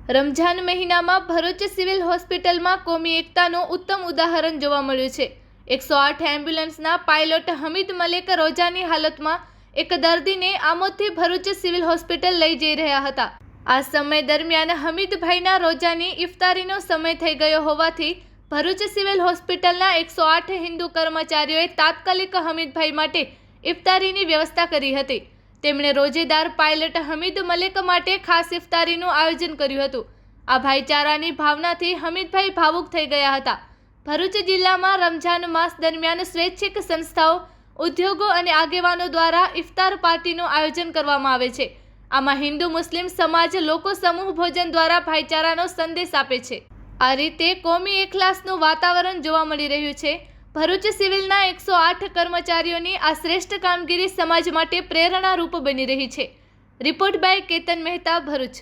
રમઝાન મહિનામાં ભરૂચ સિવિલ હોસ્પિટલમાં કોમી એકતાનું ઉત્તમ ઉદાહરણ જોવા મળ્યું છે। 108 એમ્બ્યુલન્સના પાયલોટ હમીદ મલેક રોજાની હાલતમાં એક દર્દીને આમોદથી ભરૂચ સિવિલ હોસ્પિટલ લઈ જઈ રહ્યા હતા। આ સમય દરમિયાન હમીદભાઈના રોજાની ઇફતારીનો સમય થઈ ગયો હોવાથી ભરૂચ સિવિલ હોસ્પિટલના 108 હિન્દુ કર્મચારીઓએ તાત્કાલિક હમીદભાઈ માટે ઇફતારીની વ્યવસ્થા કરી હતી। તેમણે રોજેદાર પાયલટ હમીદ મલેક માટે ખાસ ઇફતારીનું આયોજન કર્યું હતું। આ ભાઈચારાની ભાવનાથી હમીદભાઈ ભાવુક થઈ ગયા હતા। ભરૂચ જિલ્લામાં રમઝાન માસ દરમિયાન સ્વૈચ્છિક સંસ્થાઓ, ઉદ્યોગો અને આગેવાનો દ્વારા ઇફતાર પાર્ટીનું આયોજન કરવામાં આવે છે। આમાં હિન્દુ મુસ્લિમ સમાજ લોકો સમૂહ ભોજન દ્વારા ભાઈચારાનો સંદેશ આપે છે। આ રીતે કોમી એકલાસનું વાતાવરણ જોવા મળી રહ્યું છે। ભરૂચ સિવિલના 108 કર્મચારીઓની આ શ્રેષ્ઠ કામગીરી સમાજ માટે પ્રેરણારૂપ બની રહી છે। Report by Ketan Mehta, Bharuch.